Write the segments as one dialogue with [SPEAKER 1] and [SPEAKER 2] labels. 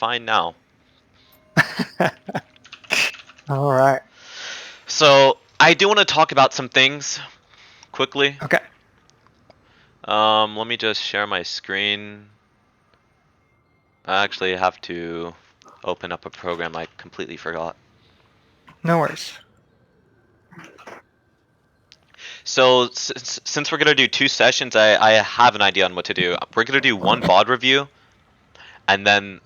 [SPEAKER 1] fine now.
[SPEAKER 2] All right.
[SPEAKER 1] So I do want to talk about some things quickly.
[SPEAKER 2] Okay.
[SPEAKER 1] Let me just share my screen. I actually have to open up a program I completely forgot.
[SPEAKER 2] No worries.
[SPEAKER 1] So since we're gonna do 2 sessions, I have an idea on what to do. We're gonna do one VOD review, and then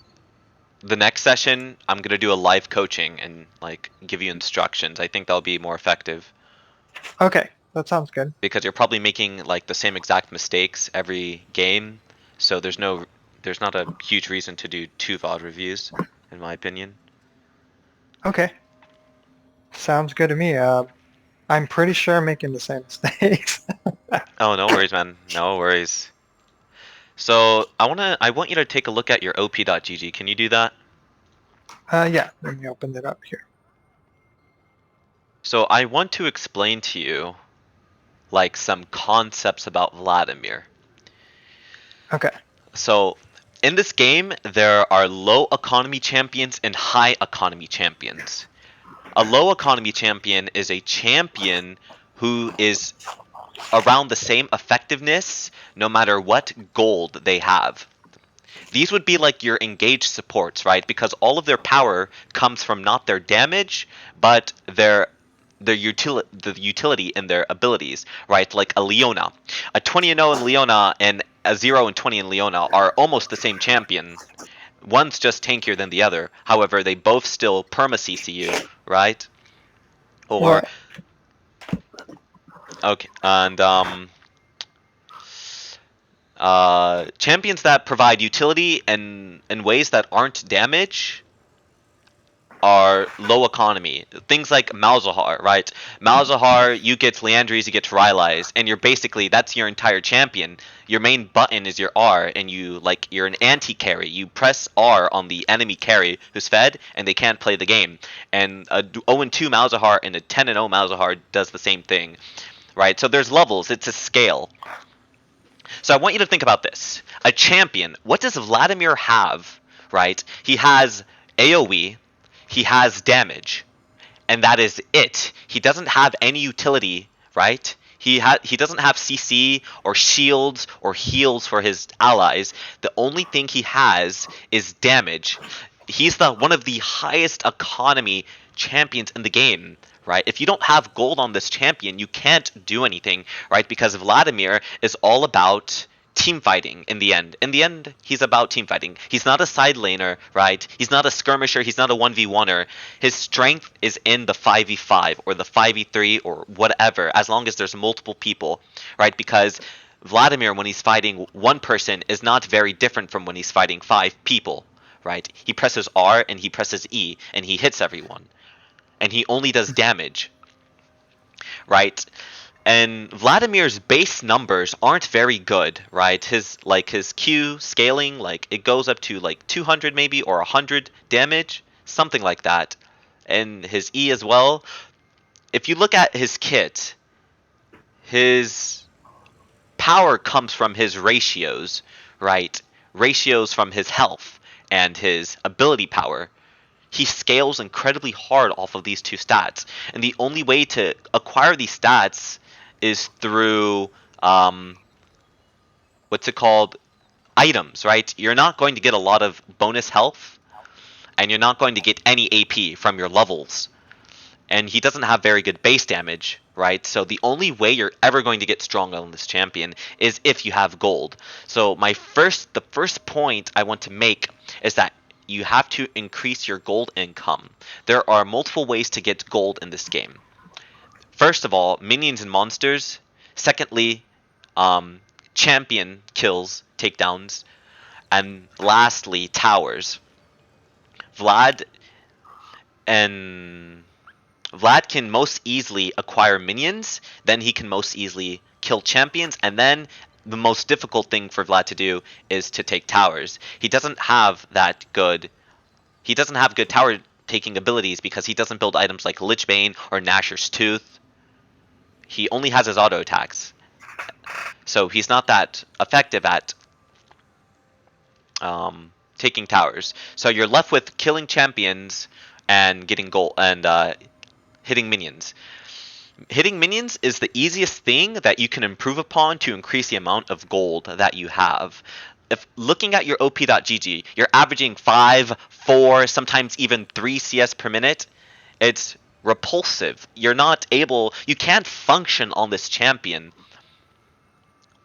[SPEAKER 1] the next session I'm gonna do a live coaching and like give you instructions. I think that'll be more effective
[SPEAKER 2] Okay. That sounds good.
[SPEAKER 1] because you're probably making like the same exact mistakes every game. So there's not a huge reason to do 2 VOD reviews, in my opinion.
[SPEAKER 2] Okay. Sounds good to me. I'm pretty sure I'm making the same mistakes.
[SPEAKER 1] Oh, no worries, man. No worries. So I want you to take a look at your op.gg. Can you do that?
[SPEAKER 2] Yeah. Let me open it up here.
[SPEAKER 1] So I want to explain to you like some concepts about Vladimir.
[SPEAKER 2] Okay.
[SPEAKER 1] So in this game, there are low economy champions and high economy champions. A low economy champion is a champion who is around the same effectiveness no matter what gold they have. These would be like your engaged supports, right? Because all of their power comes from not their damage, but the utility in their abilities, right? Like a Leona. A 20-0 in Leona and a 0-20 in Leona are almost the same champion. One's just tankier than the other. However, they both still perma CC you, right? Or
[SPEAKER 2] Right.
[SPEAKER 1] okay, and champions that provide utility in ways that aren't damage are low economy. Things like Malzahar, right? Malzahar, you get Leandries, you get Rylai's, and you're basically that's your entire champion. Your main button is your R, and you're an anti-carry. You press R on the enemy carry who's fed, and they can't play the game. And a 0-2 Malzahar and a 10-0 Malzahar does the same thing, right? So there's levels. It's a scale. So I want you to think about this. A champion. What does Vladimir have, right? He has AoE. He has damage, and that is it. He doesn't have any utility, right? He doesn't have CC or shields or heals for his allies. The only thing he has is damage. He's the one of the highest economy champions in the game, right? If you don't have gold on this champion, you can't do anything, right? Because Vladimir is all about team fighting in the end. In the end, he's about team fighting. He's not a side laner, right? He's not a skirmisher. He's not a 1v1er. His strength is in the 5v5 or the 5v3 or whatever, as long as there's multiple people, right? Because Vladimir, when he's fighting one person, is not very different from when he's fighting 5 people, right? He presses R and he presses E and he hits everyone. And he only does damage, right? And Vladimir's base numbers aren't very good, right? His Q scaling, like it goes up to like 200 maybe or 100 damage, something like that. And his E as well. If you look at his kit, his power comes from his ratios, right? Ratios from his health and his ability power. He scales incredibly hard off of these two stats, and the only way to acquire these stats is through what's it called, items, right? You're not going to get a lot of bonus health, and you're not going to get any AP from your levels. And he doesn't have very good base damage, right? So the only way you're ever going to get strong on this champion is if you have gold. So the first point I want to make is that you have to increase your gold income. There are multiple ways to get gold in this game. First of all, minions and monsters. Secondly, champion kills, takedowns. And lastly, towers. Vlad and Vlad can most easily acquire minions, then he can most easily kill champions, and then the most difficult thing for Vlad to do is to take towers. He doesn't have good tower taking abilities because he doesn't build items like Lichbane or Nashor's Tooth. He only has his auto attacks. So he's not that effective at taking towers. So you're left with killing champions and getting gold and hitting minions. Hitting minions is the easiest thing that you can improve upon to increase the amount of gold that you have. If looking at your op.gg, you're averaging 5, 4, sometimes even 3 CS per minute, it's repulsive. You can't function on this champion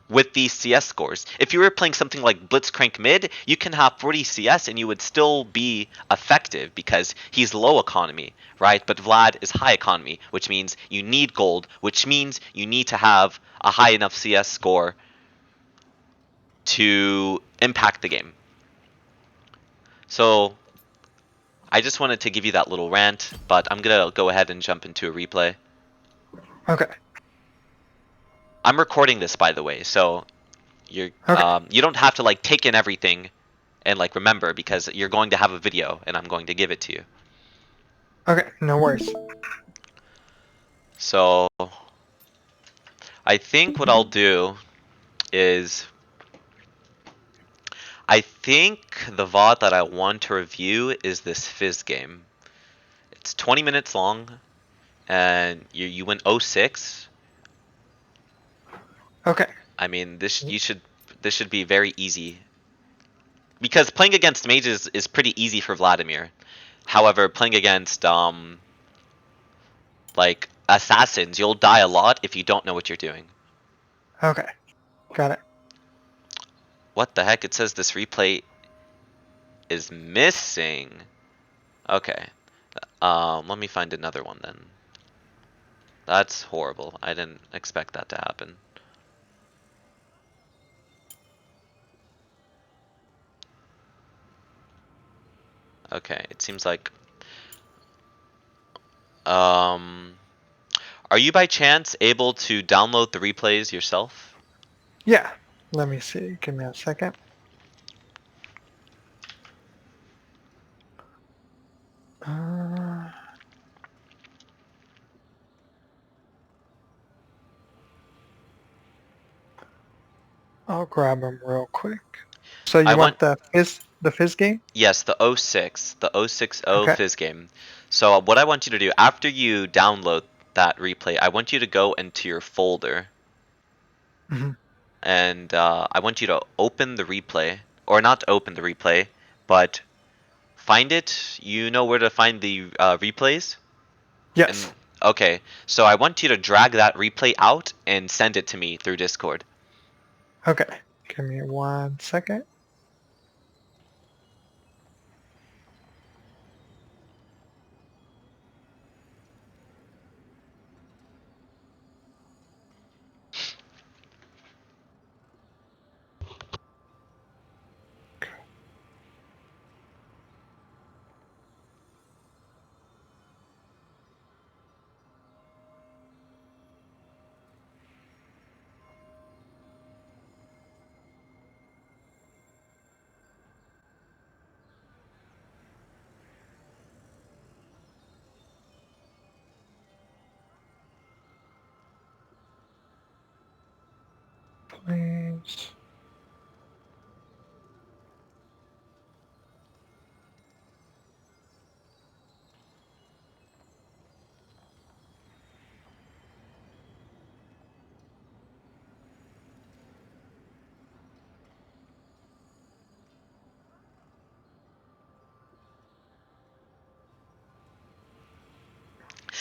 [SPEAKER 1] with these CS scores. If you were playing something like Blitzcrank mid, you can have 40 CS and you would still be effective because he's low economy, right? But Vlad is high economy, which means you need gold, which means you need to have a high enough CS score to impact the game. So I just wanted to give you that little rant, but I'm gonna go ahead and jump into a replay.
[SPEAKER 2] Okay.
[SPEAKER 1] I'm recording this, by the way, so you don't have to like take in everything and like remember, because you're going to have a video and I'm going to give it to you.
[SPEAKER 2] Okay, no worries.
[SPEAKER 1] So I think what I'll do is I think the VOD that I want to review is this Fizz game. It's 20 minutes long and you win 06.
[SPEAKER 2] Okay.
[SPEAKER 1] I mean, this should be very easy. Because playing against mages is pretty easy for Vladimir. However, playing against like assassins, you'll die a lot if you don't know what you're doing.
[SPEAKER 2] Okay. Got it.
[SPEAKER 1] What the heck? It says this replay is missing. Okay. Let me find another one then. That's horrible. I didn't expect that to happen. Okay, it seems like are you by chance able to download the replays yourself?
[SPEAKER 2] Yeah. Let me see. Give me a second. I'll grab them real quick. So
[SPEAKER 1] I
[SPEAKER 2] you
[SPEAKER 1] want
[SPEAKER 2] want the Fizz game?
[SPEAKER 1] Yes, the 06, the 060
[SPEAKER 2] Okay.
[SPEAKER 1] Fizz game. So what I want you to do after you download that replay, I want you to go into your folder
[SPEAKER 2] Hmm.
[SPEAKER 1] and I want you to open the replay, or not open the replay, but find it. You know where to find the replays?
[SPEAKER 2] Yes.
[SPEAKER 1] And okay, so I want you to drag that replay out and send it to me through Discord.
[SPEAKER 2] Okay. Give me 1 second. Please.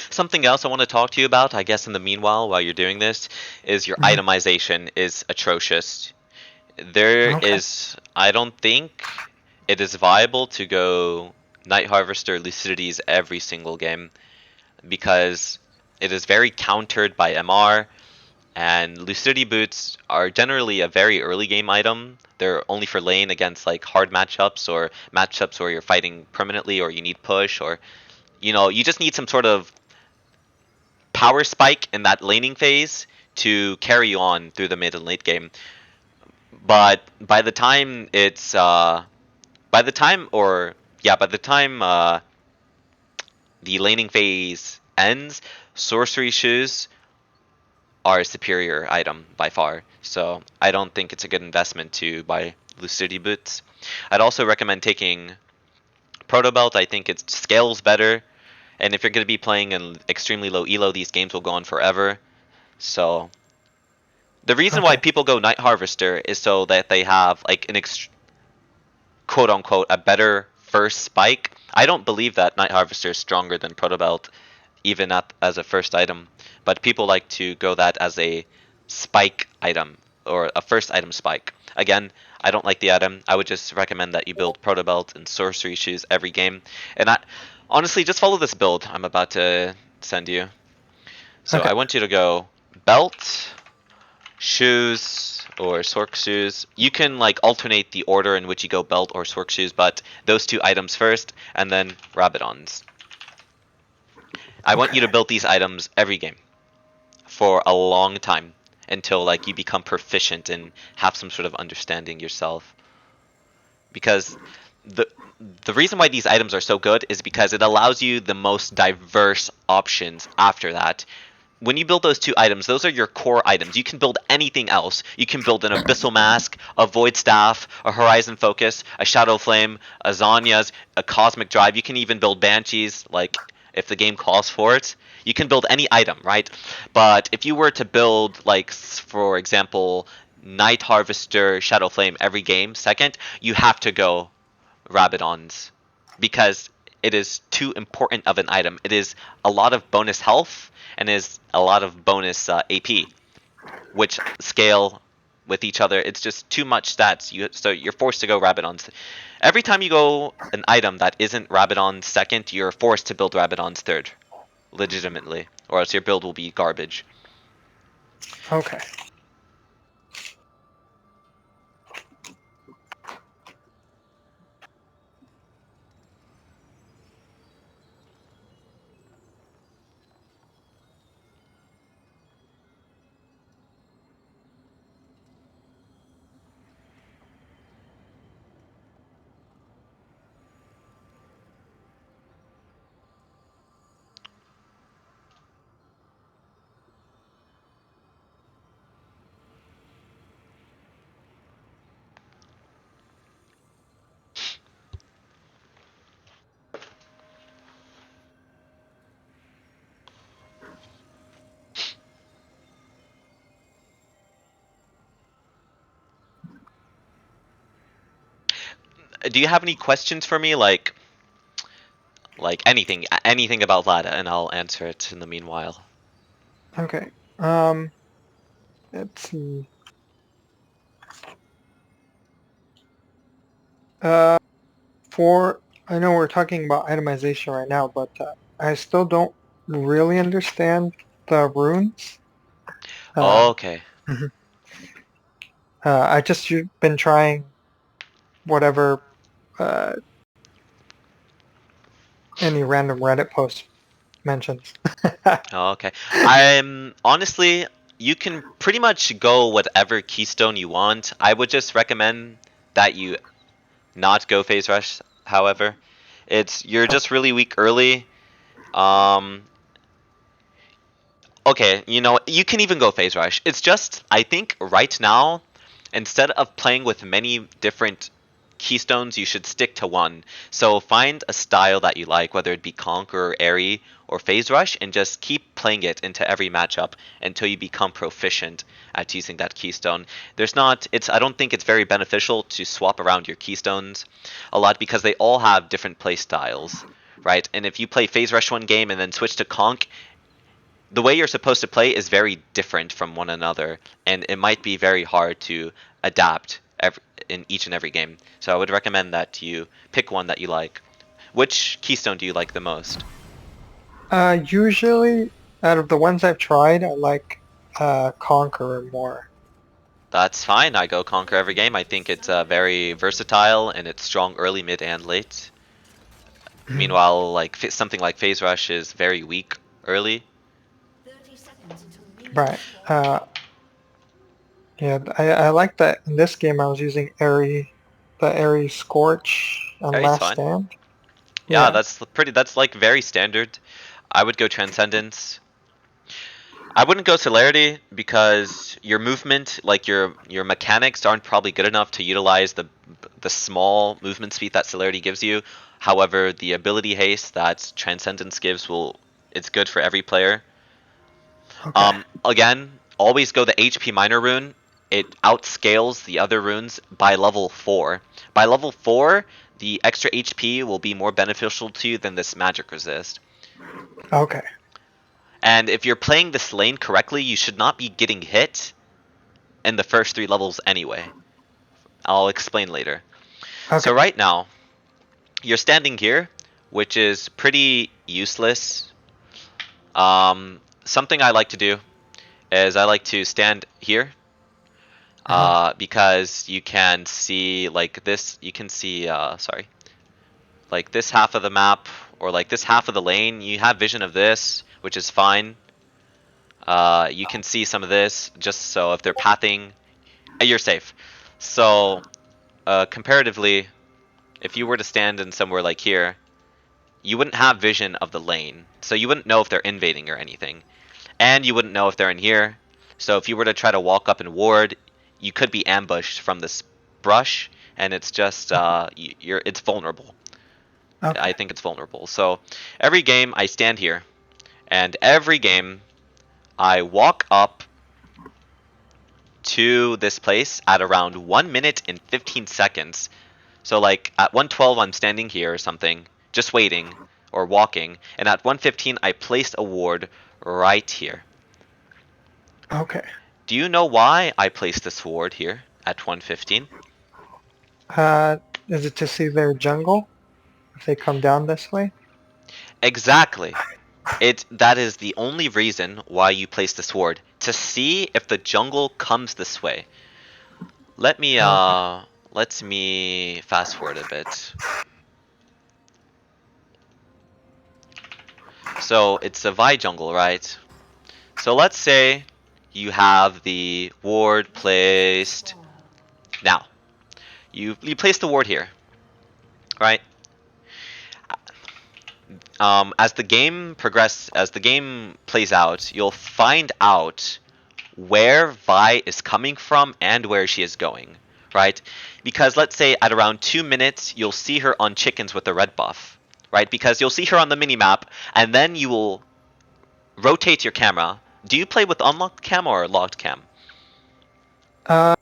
[SPEAKER 1] Something else I want to talk to you about, I guess in the meanwhile, while you're doing this, is your
[SPEAKER 2] Mhm.
[SPEAKER 1] itemization is atrocious. There
[SPEAKER 2] Okay.
[SPEAKER 1] is, I don't think it is viable to go Night Harvester Lucidities every single game because it is very countered by MR, and Lucidity boots are generally a very early game item. They're only for lane against like hard matchups or matchups where you're fighting permanently or you need push, or you just need some sort of power spike in that laning phase to carry you on through the mid and late game. But by the time it's by the time or yeah, by the time the laning phase ends, sorcery shoes are a superior item by far. So I don't think it's a good investment to buy Lucidity boots. I'd also recommend taking Proto Belt. I think it scales better, and if you're going to be playing an extremely low elo, these games will go on forever. So the reason why
[SPEAKER 2] Okay.
[SPEAKER 1] people go Night Harvester is so that they have like an quote unquote a better first spike. I don't believe that Night Harvester is stronger than Proto Belt, even as a first item, but people like to go that as a spike item or a first item spike. Again, I don't like the item. I would just recommend that you build Proto Belt and Sorcery Shoes every game. And I honestly just follow this build I'm about to send you. So
[SPEAKER 2] Okay.
[SPEAKER 1] I want you to go belt, shoes, or Sorc shoes. You can like alternate the order in which you go belt or Sorc shoes, but those two items first, and then Rabadons. I want you to
[SPEAKER 2] Okay.
[SPEAKER 1] build these items every game for a long time until like you become proficient and have some sort of understanding yourself. Because the the reason why these items are so good is because it allows you the most diverse options after that. When you build those two items, those are your core items. You can build anything else. You can build an Abyssal Mask, a Void Staff, a Horizon Focus, a Shadow Flame, a Zanya's, a Cosmic Drive. You can even build Banshees, like if the game calls for it. You can build any item, right? But if you were to build, like, for example, Night Harvester, Shadow Flame every game, second, you have to go Rabadons because it is too important of an item. It is a lot of bonus health and is a lot of bonus AP, which scale with each other. It's just too much stats. So you're forced to go Rabadons. Every time you go an item that isn't Rabadon's second, you're forced to build Rabadon's third, legitimately, or else your build will be garbage.
[SPEAKER 2] Okay.
[SPEAKER 1] Do you have any questions for me, like anything about Lada, and I'll answer it in the meanwhile.
[SPEAKER 2] Okay. Let's see. Uh, I know we're talking about itemization right now, but I still don't really understand the runes. Um,
[SPEAKER 1] Okay.
[SPEAKER 2] mhm. I just been trying whatever uh, any random Reddit post mentions.
[SPEAKER 1] Okay. I'm honestly, you can pretty much go whatever keystone you want. I would just recommend that you not go phase rush, however. You're
[SPEAKER 2] Oh,
[SPEAKER 1] just really weak early. Um okay, you can even go phase rush. It's just I think right now, instead of playing with many different keystones, you should stick to one. So find a style that you like, whether it be Conqueror, Airy, or Phase Rush, and just keep playing it into every matchup until you become proficient at using that keystone. I don't think it's very beneficial to swap around your keystones a lot because they all have different play styles, right? And if you play Phase Rush one game and then switch to Conk, the way you're supposed to play is very different from one another, and it might be very hard to adapt in each and every game. So I would recommend that you pick one that you like. Which keystone do you like the most?
[SPEAKER 2] usually, out of the ones I've tried, I like Conqueror more.
[SPEAKER 1] That's fine. I go Conquer every game. I think it's very versatile and it's strong early, mid, and late. Meanwhile, like something like Phase Rush is very weak early.
[SPEAKER 2] Right. Yeah, I like that in this game I was using the Airy Scorch on
[SPEAKER 1] Very
[SPEAKER 2] Last
[SPEAKER 1] fine.
[SPEAKER 2] Stand.
[SPEAKER 1] Yeah,
[SPEAKER 2] Yeah.
[SPEAKER 1] that's like very standard. I would go Transcendence. I wouldn't go celerity because your movement, like your mechanics, aren't probably good enough to utilize the small movement speed that celerity gives you. However, the ability haste that Transcendence gives it's good for every player.
[SPEAKER 2] Okay.
[SPEAKER 1] Again, always go the HP minor rune. It outscales the other runes by level 4. By level 4, the extra HP will be more beneficial to you than this magic resist.
[SPEAKER 2] Okay.
[SPEAKER 1] And if you're playing this lane correctly, you should not be getting hit in the first 3 levels anyway. I'll explain later.
[SPEAKER 2] Okay.
[SPEAKER 1] So right now, you're standing here, which is pretty useless. Something I like to do is I like to stand here
[SPEAKER 2] Uh-huh.
[SPEAKER 1] because you can see like this. You can see, sorry, like this half of the map or like this half of the lane. You have vision of this, which is fine. You can see some of this just so if they're pathing, you're safe. So comparatively, if you were to stand in somewhere like here, you wouldn't have vision of the lane, so you wouldn't know if they're invading or anything, and you wouldn't know if they're in here. So if you were to try to walk up and ward, you could be ambushed from this brush, and it's just it's vulnerable.
[SPEAKER 2] Okay.
[SPEAKER 1] I think it's vulnerable. So every game I stand here, and every game I walk up to this place at around 1 minute and 15 seconds. So like at 1:12 I'm standing here or something, just waiting or walking, and at 1:15 I placed a ward right here.
[SPEAKER 2] Okay.
[SPEAKER 1] Do you know why I placed this ward here at 1:15?
[SPEAKER 2] Uh, is it to see their jungle if they come down this way?
[SPEAKER 1] Exactly. That is the only reason why you place this ward, to see if the jungle comes this way. Let me
[SPEAKER 2] Okay.
[SPEAKER 1] let me fast forward a bit. So it's a Vi jungle, right? So let's say you have the ward placed now. You place the ward here, right? As the game as the game plays out, you'll find out where Vi is coming from and where she is going, right? Because let's say at around 2 minutes, you'll see her on chickens with the red buff, right? Because you'll see her on the mini map, and then you will rotate your camera. Do you play with unlocked cam or locked cam?
[SPEAKER 2] Uh,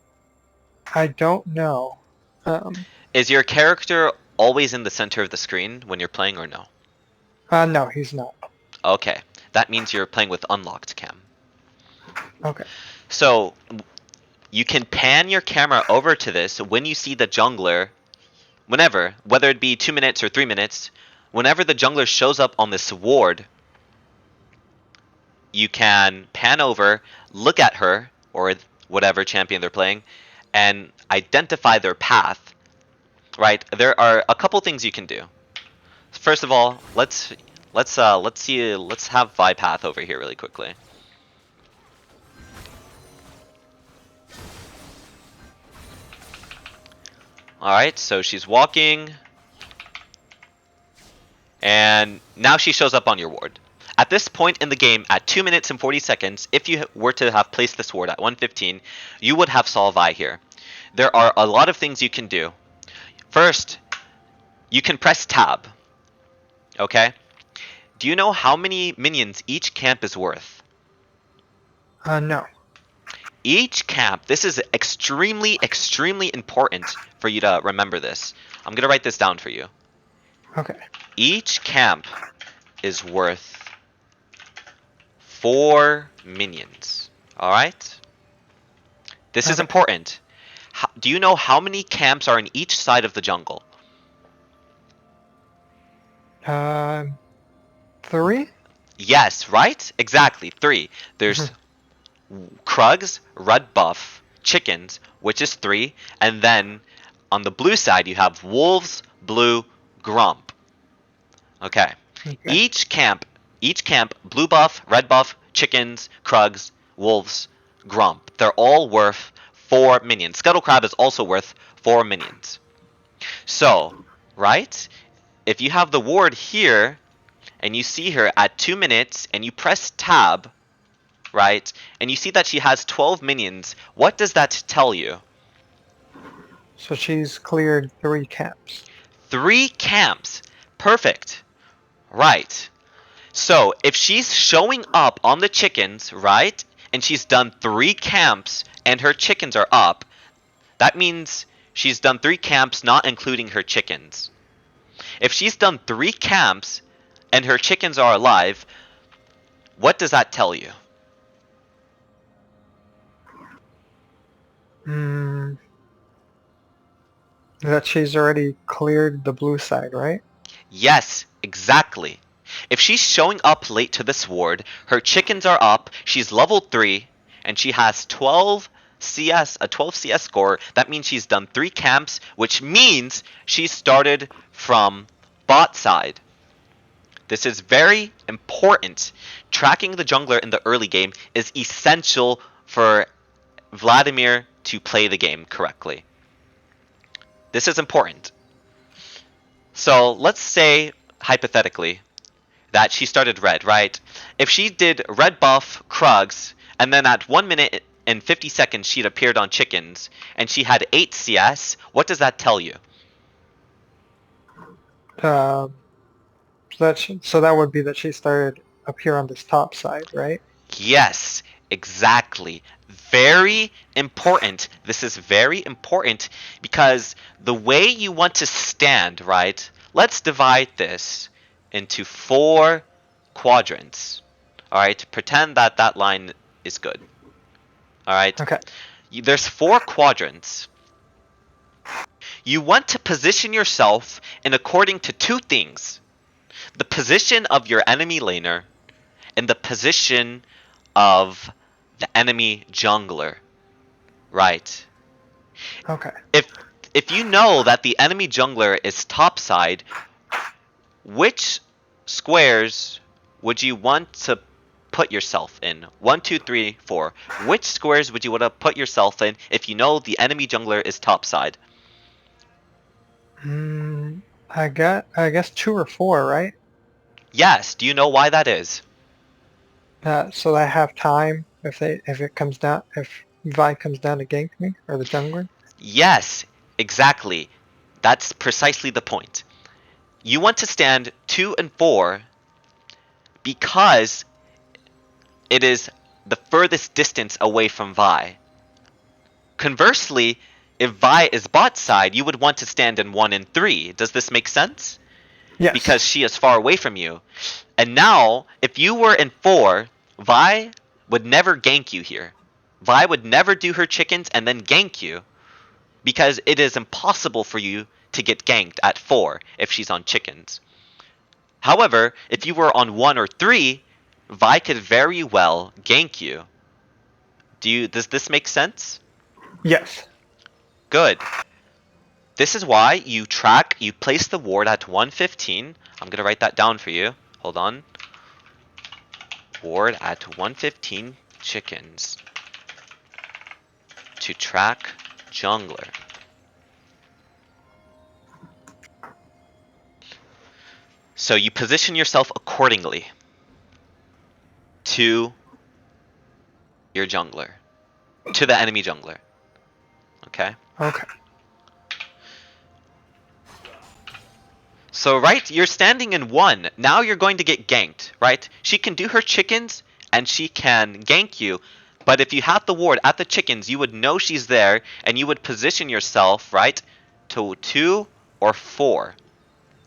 [SPEAKER 2] I don't know. Um,
[SPEAKER 1] Is your character always in the center of the screen when you're playing or no?
[SPEAKER 2] no, he's not.
[SPEAKER 1] Okay, that means you're playing with unlocked cam.
[SPEAKER 2] Okay.
[SPEAKER 1] So you can pan your camera over to this when you see the jungler, whenever, whether it be 2 minutes or 3 minutes, whenever the jungler shows up on this ward, you can pan over, look at her, or whatever champion they're playing, and identify their path, right? There are a couple things you can do. First of all, let's have Vi path over here really quickly. Alright, so she's walking. And now she shows up on your ward. At this point in the game, at 2 minutes and 40 seconds, if you were to have placed this ward at 1:15, you would have saw Vi here. There are a lot of things you can do. First, you can press tab. Okay? Do you know how many minions each camp is worth?
[SPEAKER 2] No.
[SPEAKER 1] Each camp, this is extremely, extremely important for you to remember this. I'm going to write this down for you.
[SPEAKER 2] Okay.
[SPEAKER 1] Each camp is worth 4 minions. Alright? This is
[SPEAKER 2] Okay.
[SPEAKER 1] important. Do you know how many camps are in each side of the jungle?
[SPEAKER 2] 3?
[SPEAKER 1] Yes, right? Exactly, 3. There's Krugs, red buff, chickens, which is 3, and then on the blue side you have wolves, blue, grump. Okay.
[SPEAKER 2] Okay.
[SPEAKER 1] Each camp, blue buff, red buff, chickens, Krugs, wolves, grump. They're all worth 4 minions. Scuttle Crab is also worth 4 minions. So, right? If you have the ward here, and you see her at 2 minutes, and you press tab, right? And you see that she has 12 minions. What does that tell you?
[SPEAKER 2] So she's cleared 3 camps.
[SPEAKER 1] 3 camps. Perfect. Right. So if she's showing up on the chickens, right? And she's done 3 camps and her chickens are up, that means she's done 3 camps not including her chickens. If she's done 3 camps and her chickens are alive, what does that tell you?
[SPEAKER 2] Hmm. That she's already cleared the blue side, right?
[SPEAKER 1] Yes, exactly. If she's showing up late to this ward, her chickens are up, she's level 3, and she has 12 CS, a 12 CS score, that means she's done 3 camps, which means she started from bot side. This is very important. Tracking the jungler in the early game is essential for Vladimir to play the game correctly. This is important. So let's say, hypothetically, that she started red, right? If she did red buff Krugs, and then at 1 minute and 50 seconds she'd appeared on chickens, and she had 8 CS, what does that tell you?
[SPEAKER 2] So so that would be that she started up here on this top side, right?
[SPEAKER 1] Yes, exactly. Very important. This is very important because the way you want to stand, right? Let's divide this into 4 quadrants. All right, pretend that that line is good. All right,
[SPEAKER 2] Okay.
[SPEAKER 1] there's 4 quadrants. You want to position yourself in according to 2 things: the position of your enemy laner and the position of the enemy jungler. Right.
[SPEAKER 2] Okay.
[SPEAKER 1] If if you know that the enemy jungler is topside, which squares would you want to put yourself in? 1, 2, 3, 4. Which squares would you want to put yourself in if you know the enemy jungler is topside?
[SPEAKER 2] I guess 2 or 4, right?
[SPEAKER 1] Yes. Do you know why that is?
[SPEAKER 2] So that I have time if it comes down if Vi comes down to gank me or the jungler.
[SPEAKER 1] Yes, exactly. That's precisely the point. You want to stand 2 and 4 because it is the furthest distance away from Vi. Conversely, if Vi is bot side, you would want to stand in 1 and 3. Does this make sense?
[SPEAKER 2] Yes.
[SPEAKER 1] Because she is far away from you. And now, if you were in 4, Vi would never gank you here. Vi would never do her chickens and then gank you, because it is impossible for you to get ganked at 4 if she's on chickens. However, if you were on 1 or 3, Vi could very well gank you. Does this make sense?
[SPEAKER 2] Yes.
[SPEAKER 1] Good. This is why you place the ward at 115. I'm going to write that down for you. Hold on. Ward at 115 chickens to track jungler. So you position yourself accordingly to your jungler, to the enemy jungler. Okay?
[SPEAKER 2] Okay.
[SPEAKER 1] So, right, you're standing in 1. Now you're going to get ganked, right? She can do her chickens and she can gank you. But if you have the ward at the chickens, you would know she's there and you would position yourself, right, to 2 or 4.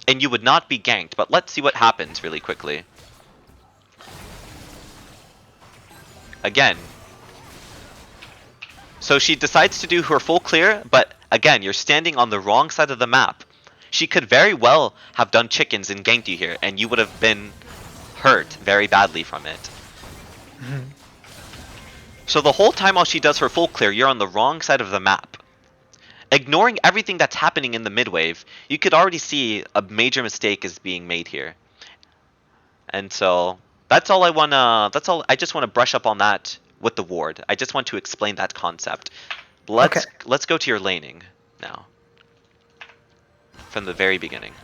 [SPEAKER 1] And you would not be ganked. But let's see what happens really quickly. Again. So she decides to do her full clear, but again, you're standing on the wrong side of the map. She could very well have done chickens and ganked you here, and you would have been hurt very badly from it.
[SPEAKER 2] Mhm.
[SPEAKER 1] So the whole time while she does her full clear, you're on the wrong side of the map. Ignoring everything that's happening in the midwave, you could already see a major mistake is being made here. And so that's all I just want to brush up on that with the ward. I just want to explain that concept. Let's go to your laning now. From the very beginning.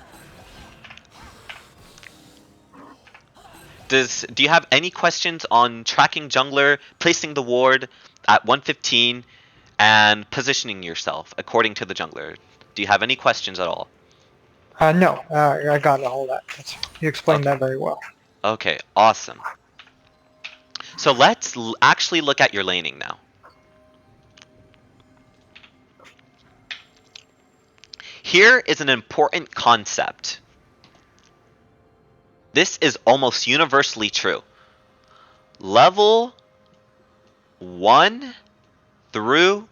[SPEAKER 1] Do you have any questions on tracking jungler, placing the ward at 115, and positioning yourself according to the jungler? Do you have any questions at all?
[SPEAKER 2] No, I got all that. You explained
[SPEAKER 1] Okay.
[SPEAKER 2] that very well.
[SPEAKER 1] Okay, awesome. So let's actually look at your laning now. Here is an important concept. This is almost universally true. Level 1 through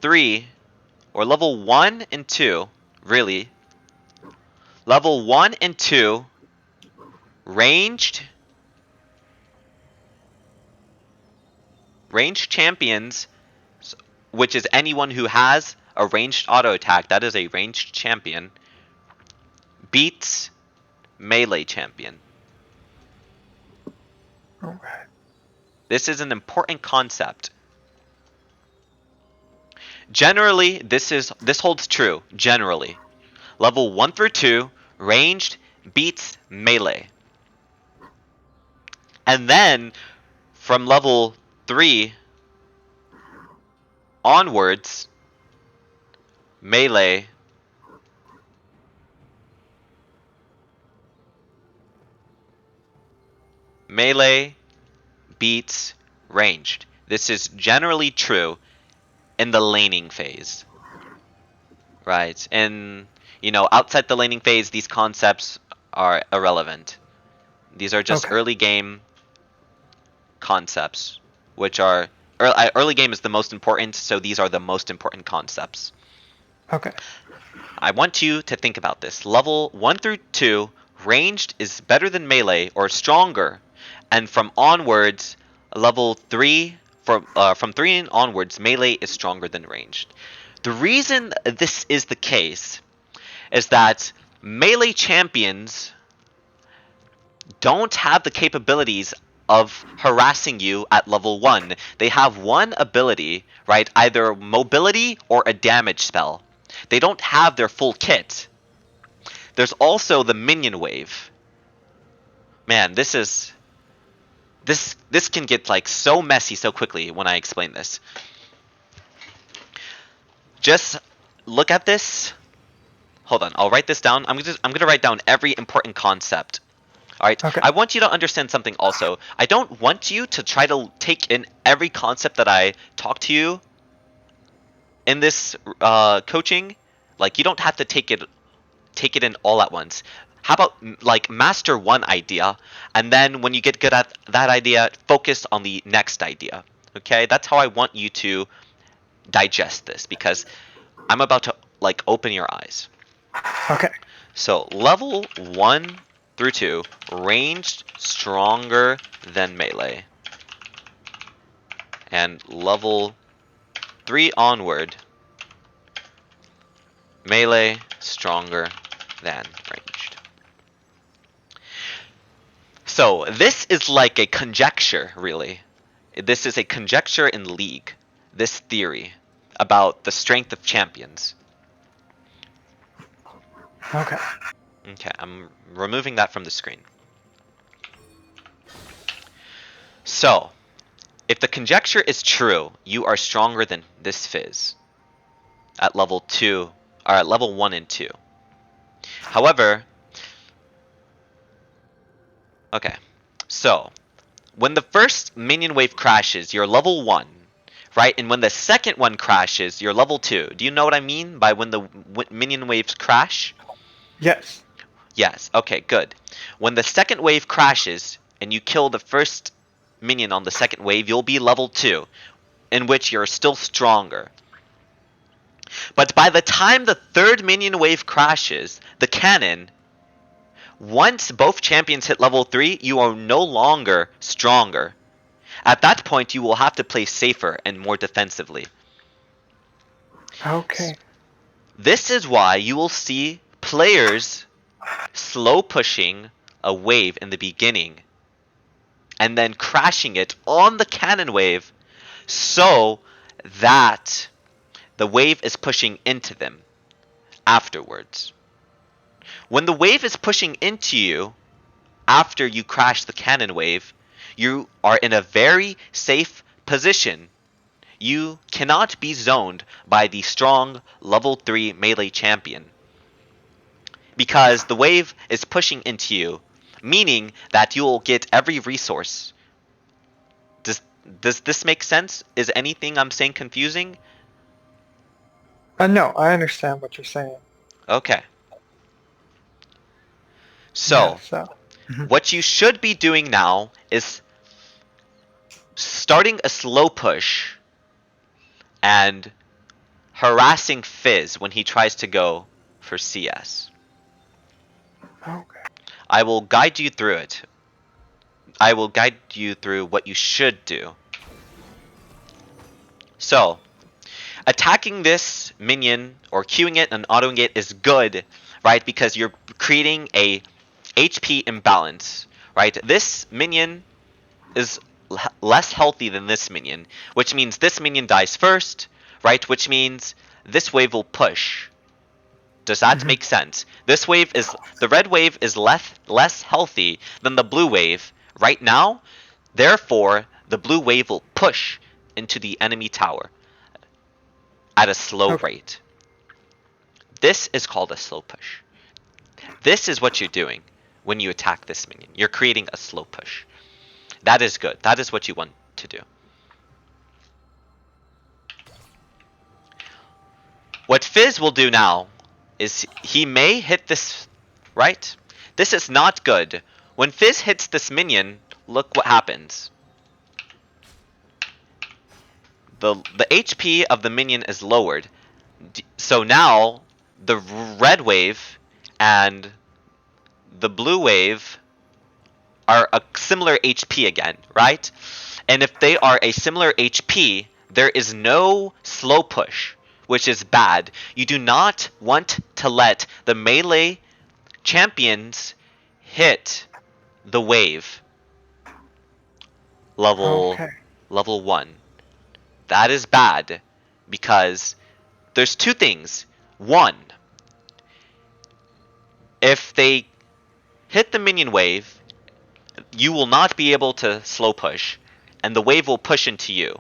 [SPEAKER 1] 3, or level 1 and 2, really. Level 1 and 2, ranged champions, which is anyone who has a ranged auto attack, that is a ranged champion, beats melee champion.
[SPEAKER 2] Okay.
[SPEAKER 1] This is an important concept. Generally, this holds true. Generally, level 1 through 2, ranged beats melee. And then from level 3 onwards, melee beats ranged. This is generally true in the laning phase, right? And outside the laning phase, these concepts are irrelevant. These are just
[SPEAKER 2] Okay.
[SPEAKER 1] early game concepts, which are early game is the most important, so these are the most important concepts.
[SPEAKER 2] Okay.
[SPEAKER 1] I want you to think about this. Level 1 through 2, ranged is better than melee or stronger, and from onwards, level 3 from 3 and onwards, melee is stronger than ranged. The reason this is the case is that melee champions don't have the capabilities of harassing you at level 1. They have one ability, right? Either mobility or a damage spell. They don't have their full kit. There's also the minion wave. Man, this can get like so messy so quickly when I explain this. Just look at this. Hold on, I'll write this down. I'm gonna write down every important concept. Alright,
[SPEAKER 2] Okay.
[SPEAKER 1] I want you to understand something also. I don't want you to try to take in every concept that I talk to you in this coaching. Like, you don't have to take it in all at once. How about like master one idea, and then when you get good at that idea, focus on the next idea. Okay, that's how I want you to digest this, because I'm about to like open your eyes.
[SPEAKER 2] Okay.
[SPEAKER 1] So level 1 through 2, ranged stronger than melee. And level 3 onward, melee stronger than ranged. So this is like a conjecture, really. This is a conjecture in League, this theory about the strength of champions.
[SPEAKER 2] Okay.
[SPEAKER 1] Okay, I'm removing that from the screen. So, if the conjecture is true, you are stronger than this Fizz at level 2, or at level 1 and 2. However, okay, so when the first minion wave crashes, you're level 1, right? And when the second one crashes, you're level 2. Do you know what I mean by when the minion waves crash?
[SPEAKER 2] Yes.
[SPEAKER 1] Yes, okay, good. When the second wave crashes and you kill the first minion on the second wave, you'll be level 2, in which you're still stronger. But by the time the third minion wave crashes, the cannon, once both champions hit level 3, you are no longer stronger. At that point, you will have to play safer and more defensively.
[SPEAKER 2] Okay.
[SPEAKER 1] This is why you will see players slow pushing a wave in the beginning and then crashing it on the cannon wave so that the wave is pushing into them afterwards. When the wave is pushing into you, after you crash the cannon wave, you are in a very safe position. You cannot be zoned by the strong level 3 melee champion, because the wave is pushing into you, meaning that you will get every resource. Does this make sense? Is anything I'm saying confusing?
[SPEAKER 2] No, I understand what you're saying.
[SPEAKER 1] Okay.
[SPEAKER 2] Yeah,
[SPEAKER 1] So,
[SPEAKER 2] so.
[SPEAKER 1] what you should be doing now is starting a slow push and harassing Fizz when he tries to go for CS.
[SPEAKER 2] Okay.
[SPEAKER 1] I will guide you through it. I will guide you through what you should do. So, attacking this minion or queuing it and autoing it is good, right? Because you're creating a HP imbalance, right? This minion is less healthy than this minion, which means this minion dies first, right? Which means this wave will push. Does that make sense? The red wave is less healthy than the blue wave right now. Therefore, the blue wave will push into the enemy tower at a slow
[SPEAKER 2] Okay.
[SPEAKER 1] rate. This is called a slow push. This is what you're doing when you attack this minion. You're creating a slow push. That is good. That is what you want to do. What Fizz will do now is he may hit this, right? This is not good. When Fizz hits this minion, look what happens. The HP of the minion is lowered. So now the red wave and the blue wave are a similar HP again, right? And if they are a similar HP, there is no slow push, which is bad. You do not want to let the melee champions hit the wave level 1. That is bad because there's two things. One, if they hit the minion wave, you will not be able to slow push, and the wave will push into you.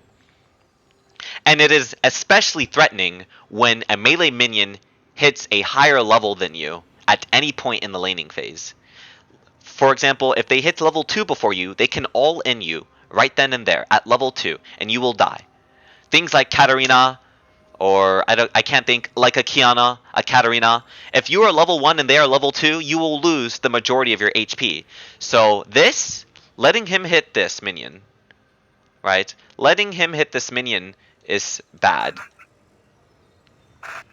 [SPEAKER 1] And it is especially threatening when a melee minion hits a higher level than you at any point in the laning phase. For example, if they hit level 2 before you, they can all in you right then and there at level 2, and you will die. Things like Katarina, or I can't think, like a Kiana, a Katarina. If you are level 1 and they are level 2, you will lose the majority of your HP. So this, letting him hit this minion, right? Letting him hit this minion is bad.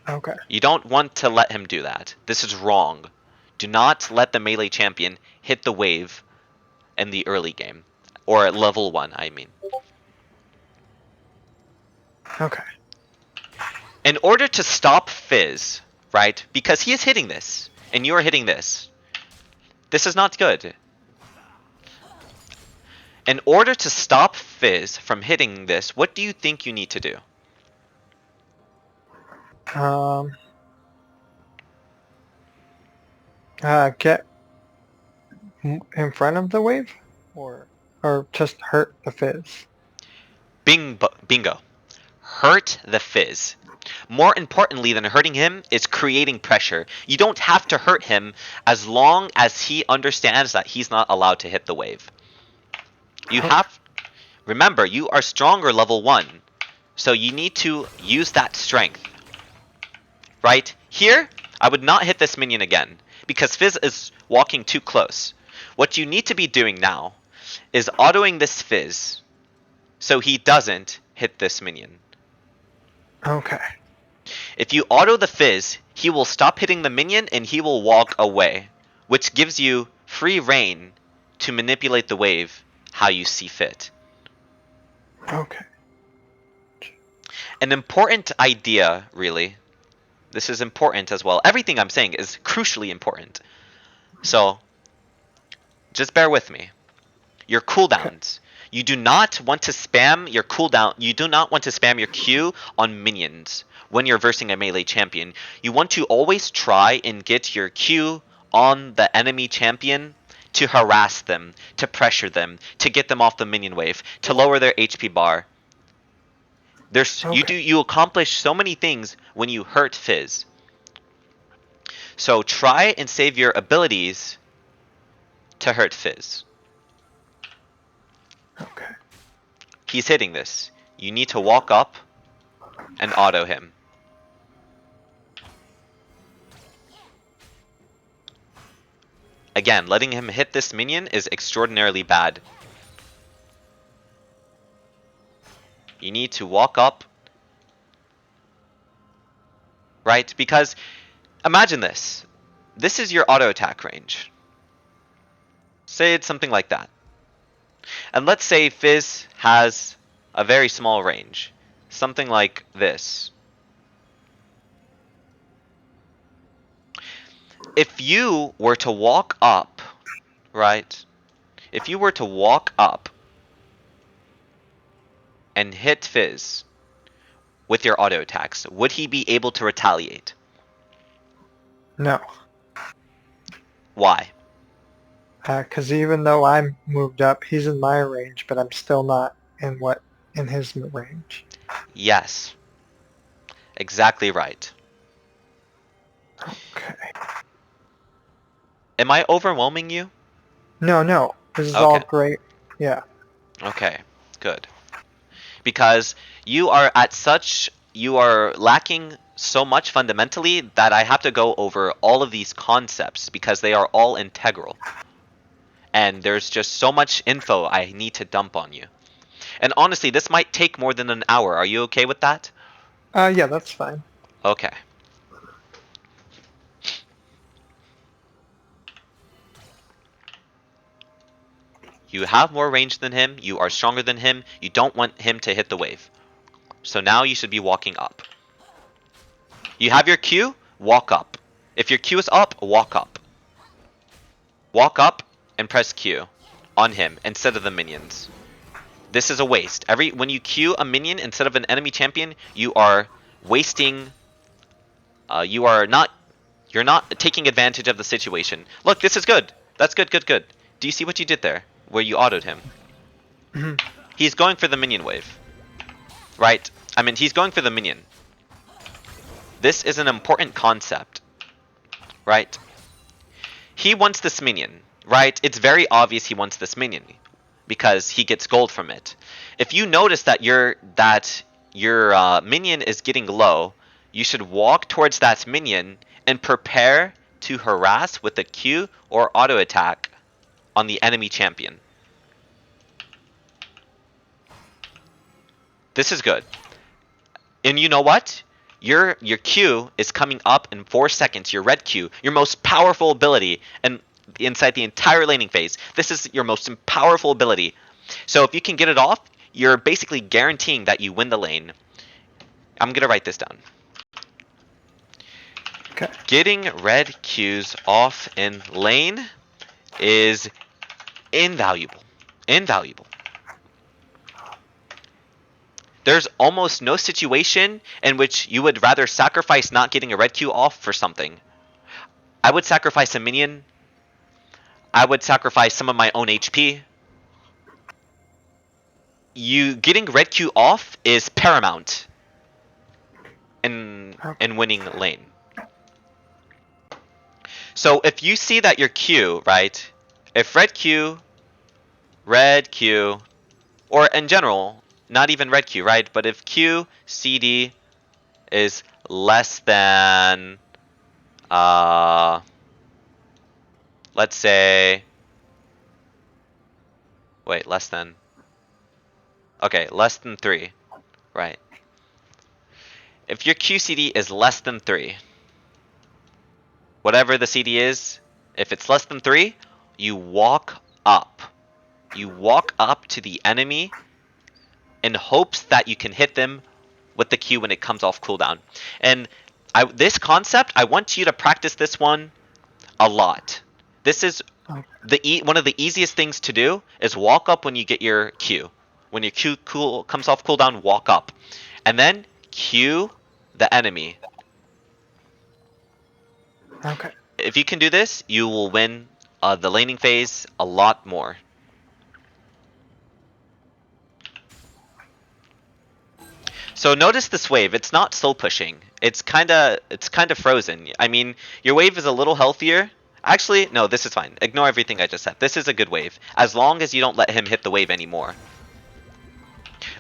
[SPEAKER 2] Okay.
[SPEAKER 1] You don't want to let him do that. This is wrong. Do not let the melee champion hit the wave in the early game. Or at level 1, I mean.
[SPEAKER 2] Okay.
[SPEAKER 1] In order to stop Fizz, right? Because he is hitting this, and you are hitting this. This is not good. In order to stop Fizz from hitting this, what do you think you need to do?
[SPEAKER 2] Get in front of the wave, or just hurt the Fizz.
[SPEAKER 1] Bingo. Hurt the Fizz. More importantly than hurting him is creating pressure. You don't have to hurt him as long as he understands that he's not allowed to hit the wave. You have... Remember, you are stronger level 1. So you need to use that strength. Right? Here, I would not hit this minion again, because Fizz is walking too close. What you need to be doing now is autoing this Fizz so he doesn't hit this minion.
[SPEAKER 2] Okay.
[SPEAKER 1] If you auto the Fizz, he will stop hitting the minion and he will walk away, which gives you free reign to manipulate the wave how you see fit.
[SPEAKER 2] Okay.
[SPEAKER 1] An important idea, really. This is important as well. Everything I'm saying is crucially important. So, just bear with me. Your cooldowns. You do not want to spam your cooldown. You do not want to spam your Q on minions when you're versing a melee champion. You want to always try and get your Q on the enemy champion to harass them, to pressure them, to get them off the minion wave, to lower their HP bar. You accomplish so many things when you hurt Fizz. So try and save your abilities to hurt Fizz.
[SPEAKER 2] Okay.
[SPEAKER 1] He's hitting this. You need to walk up and auto him. Again, letting him hit this minion is extraordinarily bad. You need to walk up. Right? Because imagine this. This is your auto attack range. Say it's something like that. And let's say Fizz has a very small range. Something like this. If you were to walk up, right? If you were to walk up and hit Fizz with your auto attacks, would he be able to retaliate?
[SPEAKER 2] No.
[SPEAKER 1] Why?
[SPEAKER 2] Because even though I'm moved up, he's in my range, but I'm still not in his range.
[SPEAKER 1] Yes. Exactly right.
[SPEAKER 2] Okay.
[SPEAKER 1] Am I overwhelming you?
[SPEAKER 2] No. This is
[SPEAKER 1] Okay.
[SPEAKER 2] all great. Yeah.
[SPEAKER 1] Okay, good. Because you are lacking so much fundamentally that I have to go over all of these concepts because they are all integral. And there's just so much info I need to dump on you. And honestly, this might take more than an hour. Are you okay with that?
[SPEAKER 2] Yeah, that's fine.
[SPEAKER 1] Okay. You have more range than him. You are stronger than him. You don't want him to hit the wave. So now you should be walking up. You have your Q, walk up. If your Q is up, walk up. Walk up and press Q on him instead of the minions. This is a waste. When you Q a minion instead of an enemy champion, you are wasting. You're not taking advantage of the situation. Look, this is good. That's good. Do you see what you did there? Where you autoed him. He's going for the minion wave. Right? I mean, he's going for the minion. This is an important concept. Right? He wants this minion. Right? It's very obvious he wants this minion. Because he gets gold from it. If you notice that your minion is getting low, you should walk towards that minion and prepare to harass with a Q or auto attack on the enemy champion. This is good. And you know what? Your Q is coming up in 4 seconds. Your red Q, your most powerful ability, and inside the entire laning phase. This is your most powerful ability. So if you can get it off, you're basically guaranteeing that you win the lane. I'm gonna write this down.
[SPEAKER 2] Okay.
[SPEAKER 1] Getting red Qs off in lane is invaluable. Invaluable. There's almost no situation in which you would rather sacrifice not getting a red Q off for something. I would sacrifice a minion. I would sacrifice some of my own HP. You getting red Q off is paramount in winning lane. So if you see that your Q, right? If red Q, or in general, not even red Q, right? But if Q, CD is less than, let's say, wait, less than, okay, less than 3, right? If your QCD is less than 3, whatever the CD is, if it's less than 3, you walk up. You walk up to the enemy in hopes that you can hit them with the Q when it comes off cooldown. And this concept, I want you to practice this one a lot. This is one of the easiest things to do is walk up when you get your Q. When your Q comes off cooldown, walk up. And then Q the enemy.
[SPEAKER 2] Okay.
[SPEAKER 1] If you can do this, you will win the laning phase a lot more. So notice this wave, it's not slow pushing. It's kinda frozen. I mean, your wave is a little healthier. Actually, no, this is fine. Ignore everything I just said. This is a good wave, as long as you don't let him hit the wave anymore.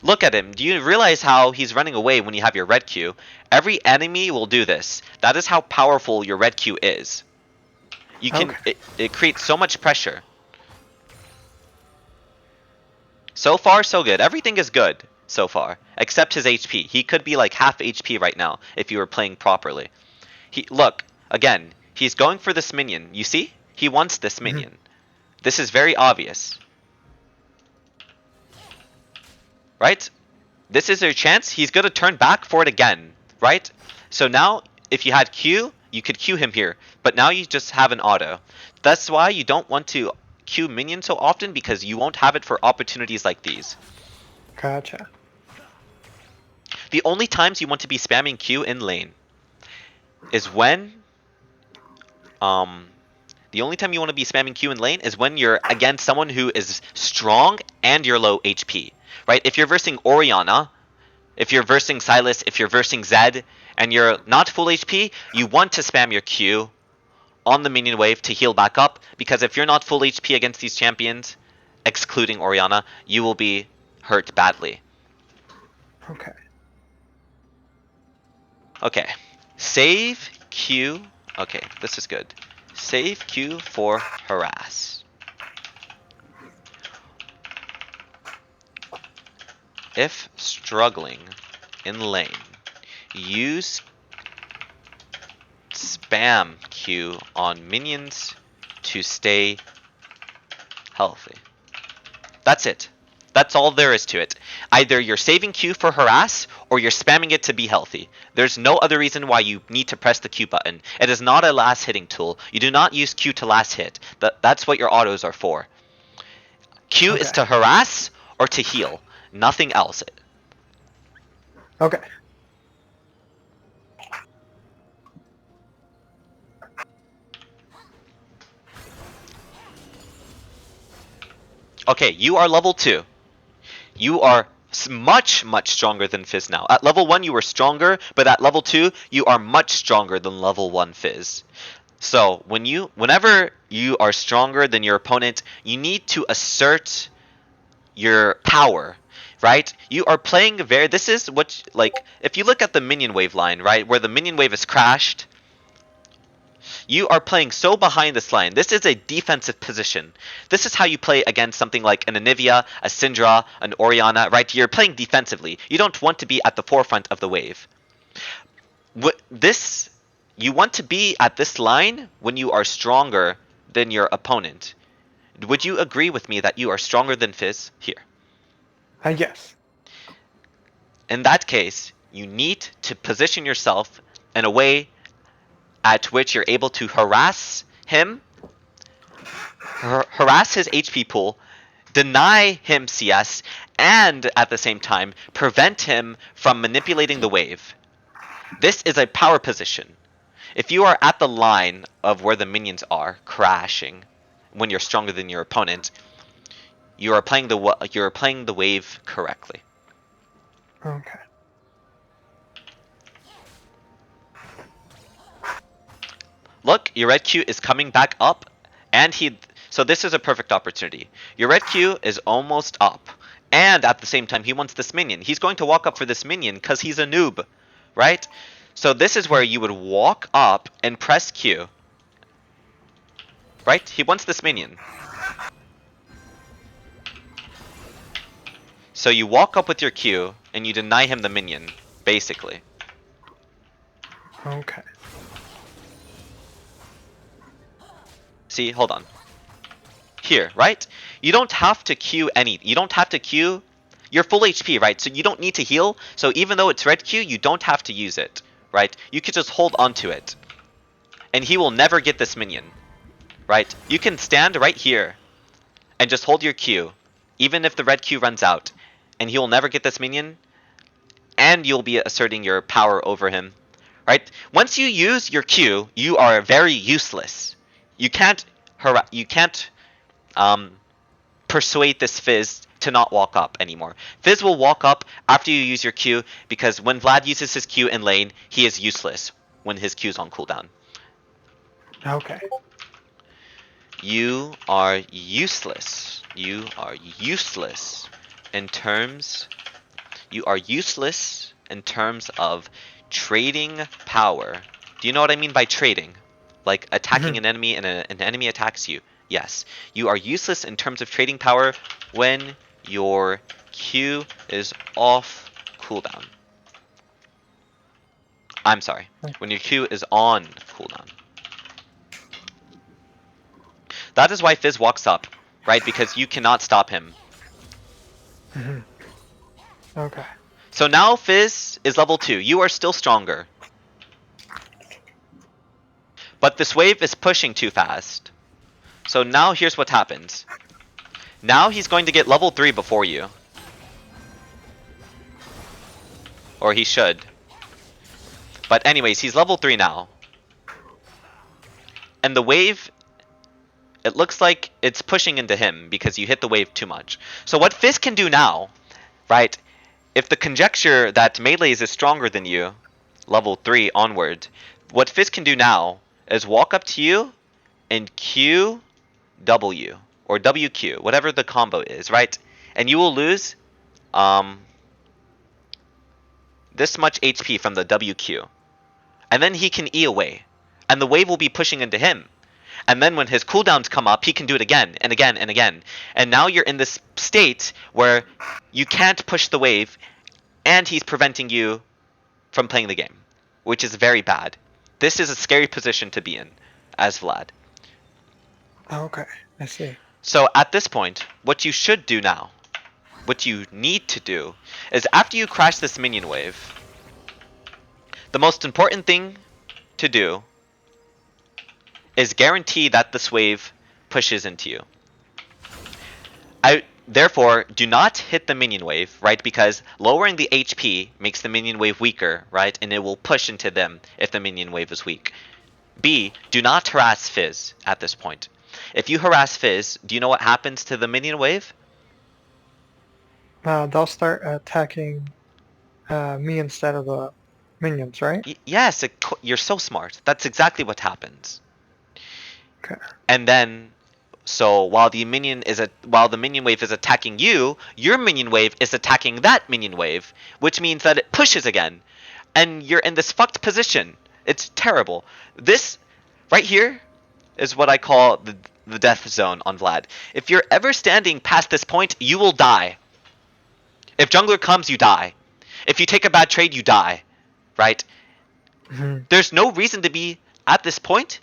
[SPEAKER 1] Look at him. Do you realize how he's running away when you have your red Q? Every enemy will do this. That is how powerful your red Q is. You can it creates so much pressure. So far, so good. Everything is good so far, except his HP. He could be like half HP right now if you were playing properly. Look, again, he's going for this minion. You see? He wants this minion. This is very obvious. Right? This is your chance. He's going to turn back for it again. Right? So now, if you had Q, you could Q him here. But now you just have an auto. That's why you don't want to Q minion so often, because you won't have it for opportunities like these.
[SPEAKER 2] Gotcha.
[SPEAKER 1] The only times you want to be spamming Q in lane is when the only time you want to be spamming Q in lane is when you're against someone who is strong and you're low HP. Right? If you're versing Orianna, if you're versing Sylas, if you're versing Zed, and you're not full HP, you want to spam your Q on the minion wave to heal back up, because if you're not full HP against these champions, excluding Orianna, you will be hurt badly.
[SPEAKER 2] Okay.
[SPEAKER 1] Okay. Save Q. Okay, this is good. Save Q for harass. If struggling in lane, use spam Q on minions to stay healthy. That's it. That's all there is to it. Either you're saving Q for harass, or you're spamming it to be healthy. There's no other reason why you need to press the Q button. It is not a last hitting tool. You do not use Q to last hit. That's what your autos are for. Q is to harass or to heal. Nothing else.
[SPEAKER 2] Okay.
[SPEAKER 1] Okay, you are level 2. You are much stronger than Fizz now. At level 1 you were stronger, but at level 2 you are much stronger than level 1 Fizz. So whenever you are stronger than your opponent, you need to assert your power, right? You are playing this is what, like, if you look at the minion wave line, right, where the minion wave is crashed, you are playing so behind this line. This is a defensive position. This is how you play against something like an Anivia, a Syndra, an Orianna, right? You're playing defensively. You don't want to be at the forefront of the wave. You want to be at this line when you are stronger than your opponent. Would you agree with me that you are stronger than Fizz here?
[SPEAKER 2] Yes.
[SPEAKER 1] In that case, you need to position yourself in a way at which you're able to harass him, harass his HP pool, deny him CS, and at the same time prevent him from manipulating the wave. This is a power position. If you are at the line of where the minions are crashing when you're stronger than your opponent, you are playing the wave correctly.
[SPEAKER 2] Okay.
[SPEAKER 1] Look, your red Q is coming back up, and so this is a perfect opportunity. Your red Q is almost up, and at the same time he wants this minion. He's going to walk up for this minion because he's a noob, right? So this is where you would walk up and press Q, right? He wants this minion. So you walk up with your Q, and you deny him the minion, basically.
[SPEAKER 2] Okay.
[SPEAKER 1] See, hold on. Here, right? You don't have to Q you don't have to Q. You're full HP, right? So you don't need to heal. So even though it's red Q, you don't have to use it, right? You could just hold onto it. And he will never get this minion, right? You can stand right here and just hold your Q, even if the red Q runs out. And he will never get this minion. And you'll be asserting your power over him, right? Once you use your Q, you are very useless. You can't persuade this Fizz to not walk up anymore. Fizz will walk up after you use your Q, because when Vlad uses his Q in lane, he is useless when his Q's on cooldown.
[SPEAKER 2] Okay.
[SPEAKER 1] You are useless. You are useless in terms. You are useless in terms of trading power. Do you know what I mean by trading? Like attacking an enemy and an enemy attacks you. Yes. You are useless in terms of trading power when your Q is off cooldown. I'm sorry. When your Q is on cooldown. That is why Fizz walks up, right? Because you cannot stop him.
[SPEAKER 2] Okay.
[SPEAKER 1] So now Fizz is level 2. You are still stronger. But this wave is pushing too fast. So now here's what happens. Now he's going to get level 3 before you. Or he should. But anyways, he's level 3 now. And the wave, it looks like it's pushing into him because you hit the wave too much. So what Fizz can do now, right? If the conjecture that Melee's is stronger than you, level 3 onward, what Fizz can do now is walk up to you and Q W or WQ, whatever the combo is, right? And you will lose this much HP from the WQ. And then he can E away. And the wave will be pushing into him. And then when his cooldowns come up, he can do it again and again and again. And now you're in this state where you can't push the wave and he's preventing you from playing the game, which is very bad. This is a scary position to be in as Vlad.
[SPEAKER 2] Okay, I see.
[SPEAKER 1] So at this point, what you should do now, what you need to do, is after you crash this minion wave, the most important thing to do is guarantee that this wave pushes into you. Therefore, do not hit the minion wave, right? Because lowering the HP makes the minion wave weaker, right? And it will push into them if the minion wave is weak. B, do not harass Fizz at this point. If you harass Fizz, do you know what happens to the minion wave?
[SPEAKER 2] They'll start attacking me instead of the minions, right?
[SPEAKER 1] Yes, you're so smart. That's exactly what happens.
[SPEAKER 2] Okay.
[SPEAKER 1] And then, so while the minion wave is attacking you, your minion wave is attacking that minion wave, which means that it pushes again, and you're in this fucked position. It's terrible. This right here is what I call the death zone on Vlad. If you're ever standing past this point, you will die. If jungler comes, you die. If you take a bad trade, you die. Right? There's no reason to be at this point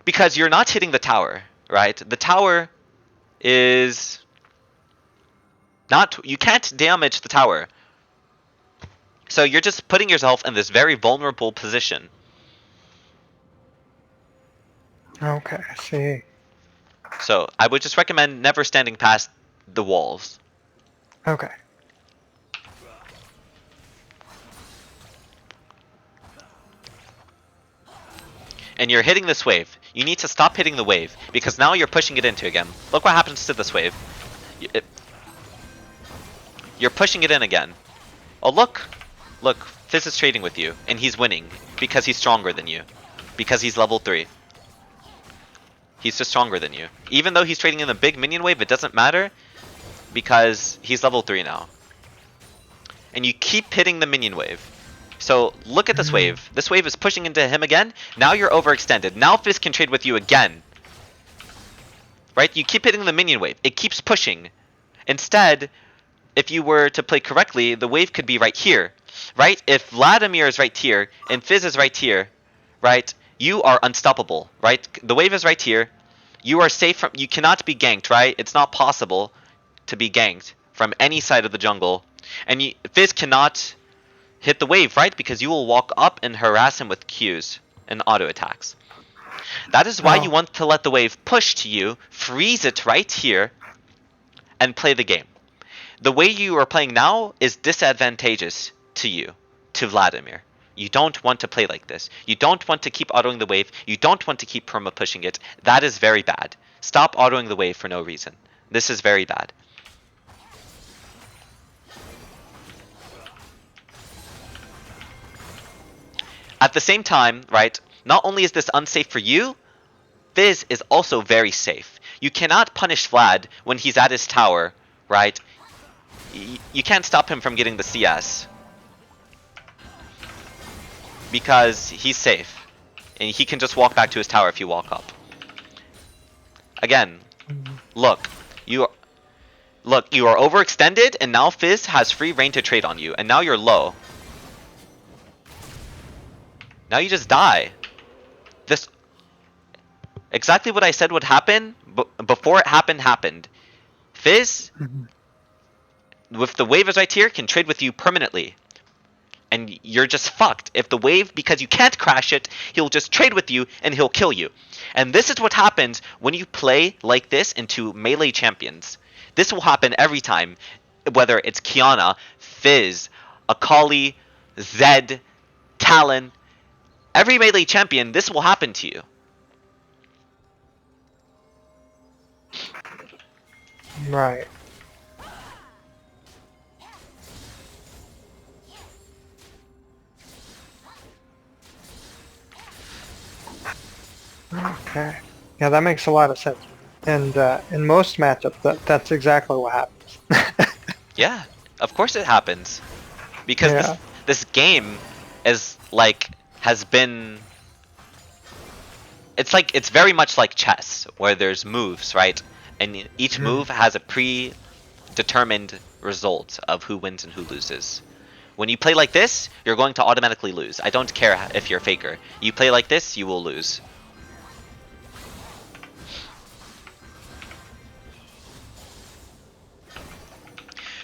[SPEAKER 1] because you're not hitting the tower, right? The tower is not... You can't damage the tower. So you're just putting yourself in this very vulnerable position.
[SPEAKER 2] Okay, I see.
[SPEAKER 1] So I would just recommend never standing past the walls.
[SPEAKER 2] Okay.
[SPEAKER 1] And you're hitting this wave. You need to stop hitting the wave because now you're pushing it into again. Look what happens to this wave. You're pushing it in again. Oh, look. Look, Fizz is trading with you, and he's winning because he's stronger than you. Because he's level 3. He's just stronger than you. Even though he's trading in the big minion wave, it doesn't matter because he's level 3 now. And you keep hitting the minion wave. So look at this wave. This wave is pushing into him again. Now you're overextended. Now Fizz can trade with you again. Right? You keep hitting the minion wave. It keeps pushing. Instead, if you were to play correctly, the wave could be right here. Right? If Vladimir is right here and Fizz is right here, right? You are unstoppable, right? The wave is right here. You are safe from... You cannot be ganked, right? It's not possible to be ganked from any side of the jungle. And Fizz cannot hit the wave, right? Because you will walk up and harass him with Qs and auto attacks. That is why you want to let the wave push to you, freeze it right here, and play the game. The way you are playing now is disadvantageous to you, to Vladimir. You don't want to play like this. You don't want to keep autoing the wave. You don't want to keep perma pushing it. That is very bad. Stop autoing the wave for no reason. This is very bad. At the same time, right, not only is this unsafe for you, Fizz is also very safe. You cannot punish Vlad when he's at his tower, right? You can't stop him from getting the CS. Because he's safe. And he can just walk back to his tower if you walk up. Again, look, you are overextended, and now Fizz has free reign to trade on you, and now you're low. Now you just die. This exactly what I said would happen, but before it happened. Fizz, with the wave is right here, can trade with you permanently. And you're just fucked. If the wave, because you can't crash it, he'll just trade with you and he'll kill you. And this is what happens when you play like this into melee champions. This will happen every time, whether it's Kiana, Fizz, Akali, Zed, Talon. Every melee champion, this will happen to you.
[SPEAKER 2] Right. Okay. Yeah, that makes a lot of sense. And in most matchups, that's exactly what happens.
[SPEAKER 1] Yeah, of course it happens. Because
[SPEAKER 2] Yeah.
[SPEAKER 1] this game is like, has been... It's very much like chess, where there's moves, right? And each move has a predetermined result of who wins and who loses. When you play like this, you're going to automatically lose. I don't care if you're a faker. You play like this, you will lose.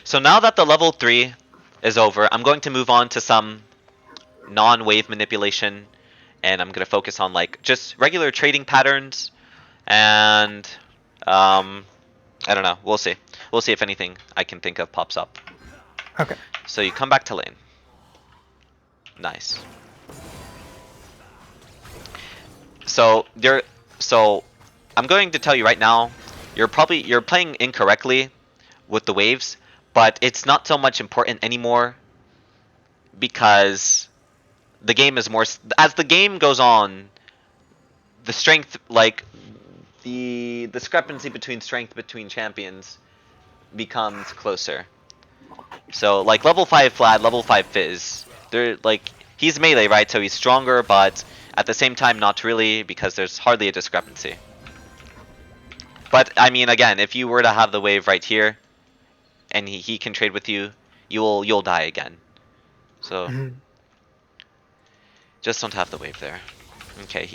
[SPEAKER 1] So now that the level 3 is over, I'm going to move on to some non-wave manipulation, and I'm going to focus on like just regular trading patterns, and I don't know, we'll see. We'll see if anything I can think of pops up.
[SPEAKER 2] Okay.
[SPEAKER 1] So you come back to lane. Nice. So I'm going to tell you right now, you're playing incorrectly with the waves, but it's not so much important anymore because the game is more, as the game goes on, the strength, like the discrepancy between strength between champions becomes closer. So like level 5 Vlad, level 5 Fizz, they're like, he's melee, right? So he's stronger, but at the same time not really, because there's hardly a discrepancy. But I mean, again, if you were to have the wave right here and he can trade with you, you'll die again. So just don't have the wave there. Okay.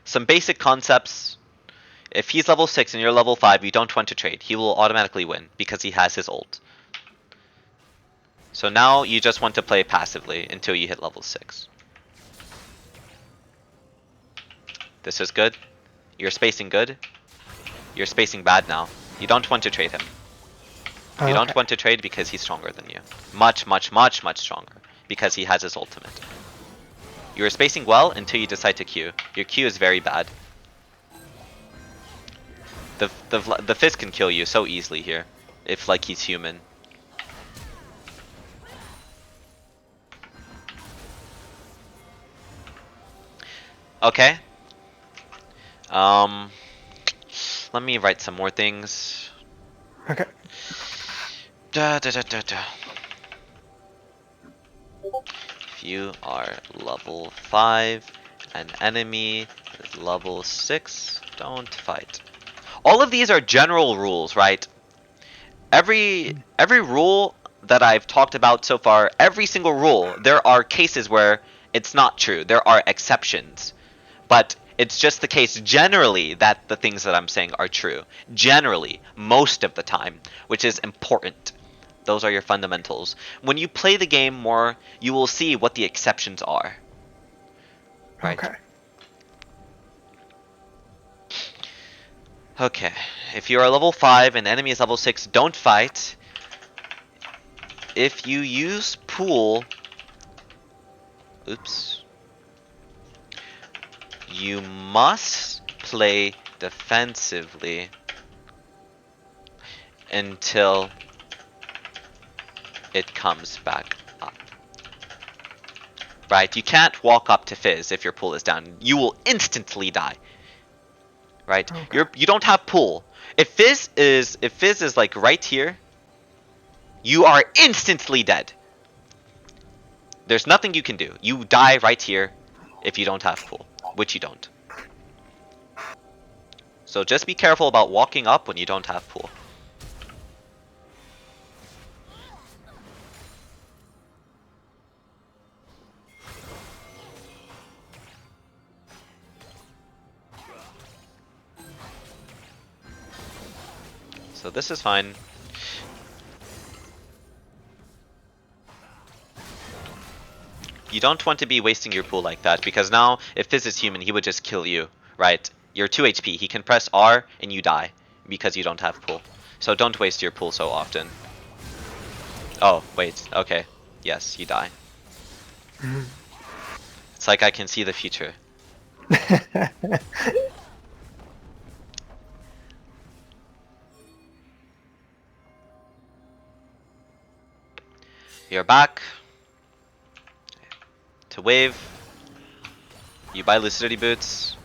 [SPEAKER 1] Some basic concepts. If he's level 6 and you're level 5, you don't want to trade. He will automatically win because he has his ult. So now you just want to play passively until you hit level 6. This is good. You're spacing good. You're spacing bad now. You don't want to trade him. You don't want to trade because he's stronger than you. Much, much, much, much stronger. Because he has his ultimate. You are spacing well until you decide to Q. Your Q is very bad. The Fizz can kill you so easily here. If like he's human. Okay. Let me write some more things.
[SPEAKER 2] Okay.
[SPEAKER 1] If you are level 5, an enemy is level 6, don't fight. All of these are general rules, right? Every rule that I've talked about so far, every single rule, there are cases where it's not true. There are exceptions. But it's just the case generally that the things that I'm saying are true. Generally, most of the time, which is important. Those are your fundamentals. When you play the game more, you will see what the exceptions are. Right?
[SPEAKER 2] Okay.
[SPEAKER 1] Okay. If you are level 5 and enemy is level 6, don't fight. If you use pool, Oops. You must play defensively until it comes back up. Right? You can't walk up to Fizz if your pool is down. You will instantly die. Right?
[SPEAKER 2] Okay.
[SPEAKER 1] You don't have pool. If Fizz is like right here, you are instantly dead. There's nothing you can do. You die right here if you don't have pool, which you don't. So just be careful about walking up when you don't have pool. So this is fine. You don't want to be wasting your pool like that, because now, if Fizz is human, he would just kill you, right? You're 2 HP, he can press R and you die, because you don't have pool. So don't waste your pool so often. Oh, wait, okay. Yes, you die. It's like I can see the future. You're back. To wave. You buy Lucidity Boots.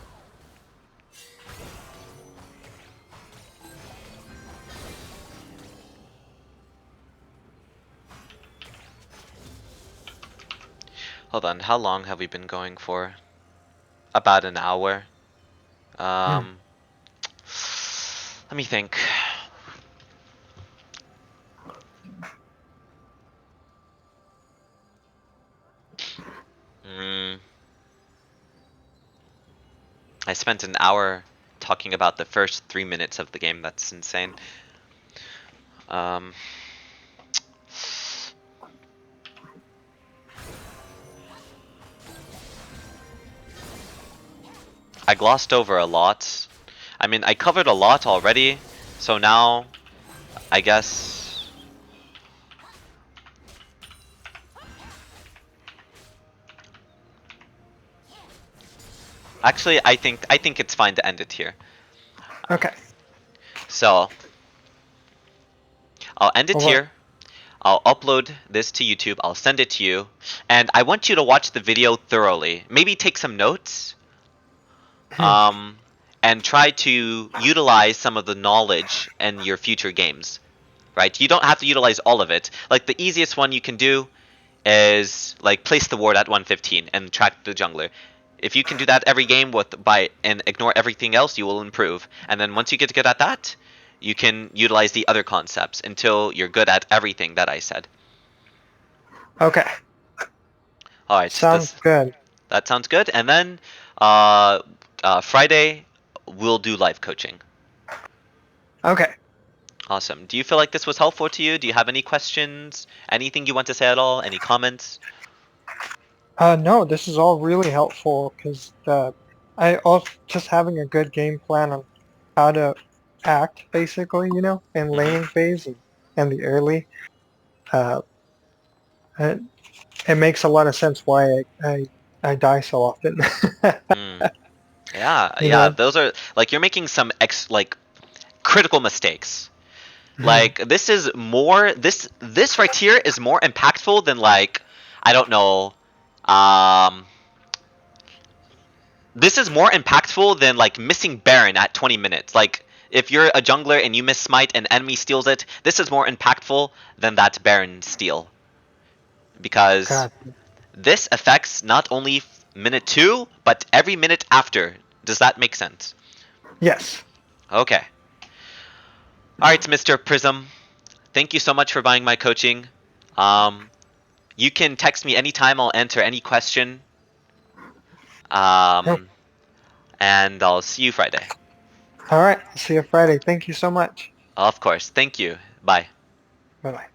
[SPEAKER 1] Hold on, how long have we been going for? About an hour. Let me think. I spent an hour talking about the first 3 minutes of the game. That's insane. I glossed over a lot. I mean, I covered a lot already, so now, I guess... Actually, I think it's fine to end it here.
[SPEAKER 2] Okay.
[SPEAKER 1] So, I'll end it
[SPEAKER 2] Well,
[SPEAKER 1] here. I'll upload this to YouTube. I'll send it to you. And I want you to watch the video thoroughly. Maybe take some notes. And try to utilize some of the knowledge in your future games. Right? You don't have to utilize all of it. Like, the easiest one you can do is, like, place the ward at 115 and track the jungler. If you can do that every game and ignore everything else, you will improve. And then once you get good at that, you can utilize the other concepts until you're good at everything that I said.
[SPEAKER 2] Okay.
[SPEAKER 1] Alright,
[SPEAKER 2] Sounds good.
[SPEAKER 1] that sounds good. And then Friday, we'll do live coaching.
[SPEAKER 2] Okay.
[SPEAKER 1] Awesome. Do you feel like this was helpful to you? Do you have any questions? Anything you want to say at all? Any comments?
[SPEAKER 2] No, this is all really helpful because I also just having a good game plan on how to act, basically, you know, in laning phase and the early. It, it makes a lot of sense why I die so often.
[SPEAKER 1] Yeah,
[SPEAKER 2] You
[SPEAKER 1] yeah.
[SPEAKER 2] know?
[SPEAKER 1] Those are like you're making some critical mistakes. Like this is more this right here is more impactful than like I don't know. This is more impactful than like missing Baron at 20 minutes. Like if you're a jungler and you miss smite and enemy steals it, this is more impactful than that Baron steal. Because
[SPEAKER 2] God.
[SPEAKER 1] this affects not only minute 2, but every minute after. Does that make sense?
[SPEAKER 2] Yes.
[SPEAKER 1] Okay. Alright, Mr. Prism. Thank you so much for buying my coaching. You can text me anytime. I'll answer any question. And I'll see you Friday.
[SPEAKER 2] All right. See you Friday. Thank you so much.
[SPEAKER 1] Of course. Thank you. Bye.
[SPEAKER 2] Bye-bye.